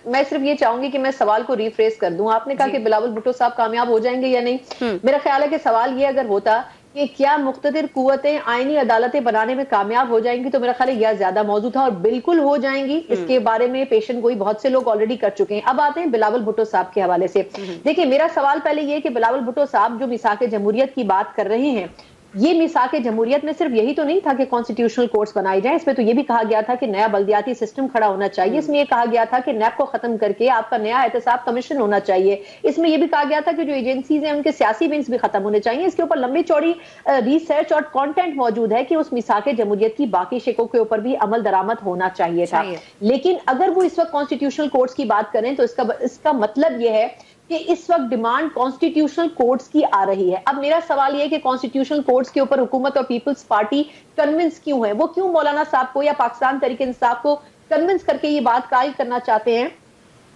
मैं सिर्फ ये चाहूंगी कि मैं सवाल को रिफ्रेस कर दूं। आपने कहा कि बिलावल भुट्टो साहब कामयाब हो जाएंगे या नहीं। मेरा ख्याल है कि सवाल ये अगर होता कि क्या मुख्तदिर कुव्वतें आईनी अदालतें बनाने में कामयाब हो जाएंगी, तो मेरा ख्याल है यह ज्यादा मौजूद था, और बिल्कुल हो जाएंगी। इसके बारे में पेशेंट गोई बहुत से लोग ऑलरेडी कर चुके हैं। अब आते हैं बिलावल भुट्टो साहब के हवाले से। देखिए, मेरा सवाल पहले ये कि बिलावल भुट्टो साहब जो मिसाक जमहूरियत की बात कर रहे हैं, ये मिसाक जमहूरियत में सिर्फ यही तो नहीं था कि कॉन्स्टिट्यूशनल कोर्ट्स बनाए जाएं। इसमें तो ये भी कहा गया था कि नया बल्दियाती सिस्टम खड़ा होना चाहिए। इसमें यह कहा गया था कि नैब को खत्म करके आपका नया एहतसाब कमीशन होना चाहिए। इसमें यह भी कहा गया था कि जो एजेंसीज हैं उनके सियासी विंग्स भी खत्म होने चाहिए। इसके ऊपर लंबी चौड़ी रिसर्च और कंटेंट मौजूद है कि उस मिसाक जमहूरियत की बाकी शिकों के ऊपर भी अमल दरामद होना चाहिए था। लेकिन अगर वो इस वक्त कॉन्स्टिट्यूशनल कोर्ट्स की बात करें तो इसका मतलब यह है कि इस वक्त डिमांड कॉन्स्टिट्यूशनल कोर्ट्स की आ रही है। अब मेरा सवाल यह है कि कॉन्स्टिट्यूशनल कोर्ट्स के ऊपर हुकूमत और पीपल्स पार्टी कन्विंस क्यों है? वो क्यों मौलाना साहब को या पाकिस्तान तहरीक इंसाफ को कन्विंस करके ये बात कायल करना चाहते हैं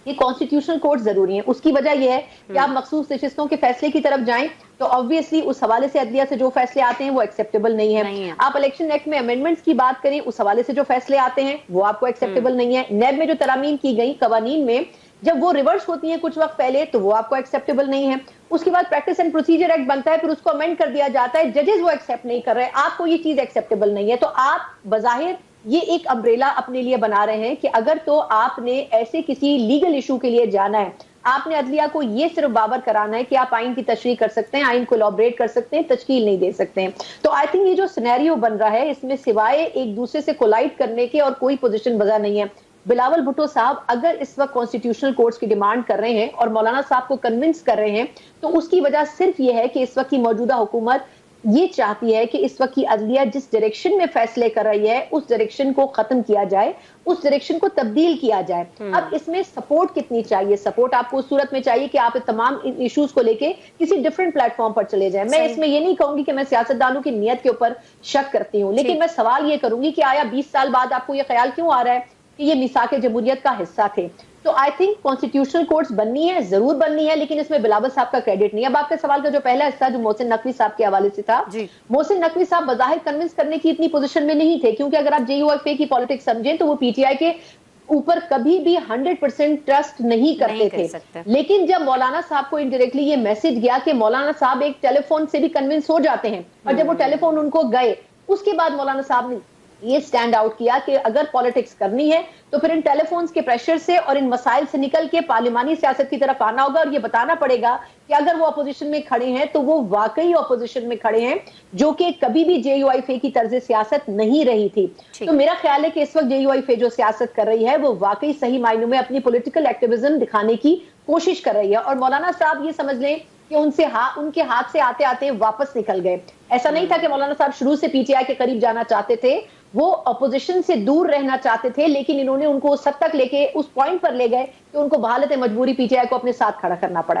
कि कॉन्स्टिट्यूशनल कोर्ट जरूरी है? उसकी वजह यह है कि आप मखसूस नशिस्तों के फैसले की तरफ जाएं तो ऑब्वियसली उस हवाले से अदलिया से जो फैसले आते हैं वो एक्सेप्टेबल नहीं है। आप इलेक्शन एक्ट में अमेंडमेंट्स की बात करें, उस हवाले से जो फैसले आते हैं वो आपको एक्सेप्टेबल नहीं है। नैब में जो तरामीम की गई कवानीन में, जब वो रिवर्स होती हैं कुछ वक्त पहले, तो वो आपको एक्सेप्टेबल नहीं है। उसके बाद प्रैक्टिस एंड प्रोसीजर एक्ट बनता है, फिर उसको अमेंड कर दिया जाता है, जजेस वो एक्सेप्ट नहीं कर रहे, आपको ये चीज एक्सेप्टेबल नहीं है। तो आप बजाहिर ये एक अम्ब्रेला अपने लिए बना रहे हैं कि अगर तो आपने ऐसे किसी लीगल इशू के लिए जाना है, आपने अदलिया को ये सिर्फ बावर कराना है कि आप आइन की तशरीह कर सकते हैं, आइन कोलैबोरेट कर सकते हैं, तश्कील नहीं दे सकते हैं। तो आई थिंक ये जो सिनेरियो बन रहा है, इसमें सिवाय एक दूसरे से कोलाइड करने के और कोई पोजीशन वजह नहीं है। बिलावल भुट्टो साहब अगर इस वक्त कॉन्स्टिट्यूशनल कोर्ट्स की डिमांड कर रहे हैं और मौलाना साहब को कन्विंस कर रहे हैं, तो उसकी वजह सिर्फ यह है कि इस वक्त की मौजूदा हुकूमत ये चाहती है कि इस वक्त की अदलिया जिस डायरेक्शन में फैसले कर रही है उस डायरेक्शन को खत्म किया जाए, उस डायरेक्शन को तब्दील किया जाए। अब इसमें सपोर्ट कितनी चाहिए? सपोर्ट आपको उस सूरत में चाहिए कि आप तमाम इश्यूज को लेके किसी डिफरेंट प्लेटफॉर्म पर चले जाएं। मैं इसमें ये नहीं कहूंगी कि मैं सियासतदानों की नीयत के ऊपर शक करती हूँ, लेकिन मैं सवाल ये करूंगी कि आया 20 साल बाद आपको ये ख्याल क्यों आ रहा है कि ये मिसाक जमहूरियत का हिस्सा थे? तो आई थिंक कॉन्स्टिट्यूशनल कोर्ट्स बननी है, जरूर बननी है, लेकिन इसमें बिलावल साहब का क्रेडिट नहीं है। अब आपके सवाल का जो पहला हिस्सा जो मोहसिन नकवी साहब के हवाले से था, मोहसिन नकवी साहब बजाहिर कन्विंस करने की इतनी पोजीशन में नहीं थे, क्योंकि अगर आप JUIFA की पॉलिटिक्स समझें तो वो PTI के ऊपर कभी भी 100% ट्रस्ट नहीं करते थे। लेकिन जब मौलाना साहब को इनडायरेक्टली ये मैसेज गया कि मौलाना साहब एक टेलीफोन से भी कन्विंस हो जाते हैं, और जब वो टेलीफोन उनको गए, उसके बाद मौलाना साहब ने ये स्टैंड आउट किया कि अगर पॉलिटिक्स करनी है तो फिर इन टेलीफोन्स के प्रेशर से और इन मसाइल से निकल के पार्लिमानी सियासत की तरफ आना होगा, और ये बताना पड़ेगा कि अगर वो अपोजिशन में खड़े हैं तो वो वाकई अपोजिशन में खड़े हैं, जो कि कभी भी JUIFA की तर्ज सियासत नहीं रही थी। तो मेरा ख्याल है कि इस वक्त JUIFA जो सियासत कर रही है वो वाकई सही मायनों में अपनी पॉलिटिकल एक्टिविज्म दिखाने की कोशिश कर रही है। और मौलाना साहब ये समझ लें कि उनके हाथ से आते आते वापस निकल गए। ऐसा नहीं था कि मौलाना साहब शुरू से PTI के करीब जाना चाहते थे, वो अपोजिशन से दूर रहना चाहते थे, लेकिन इन्होंने उनको उस हद तक लेके उस पॉइंट पर ले गए कि उनको बहालत मजबूरी PTI को अपने साथ खड़ा करना पड़ा है।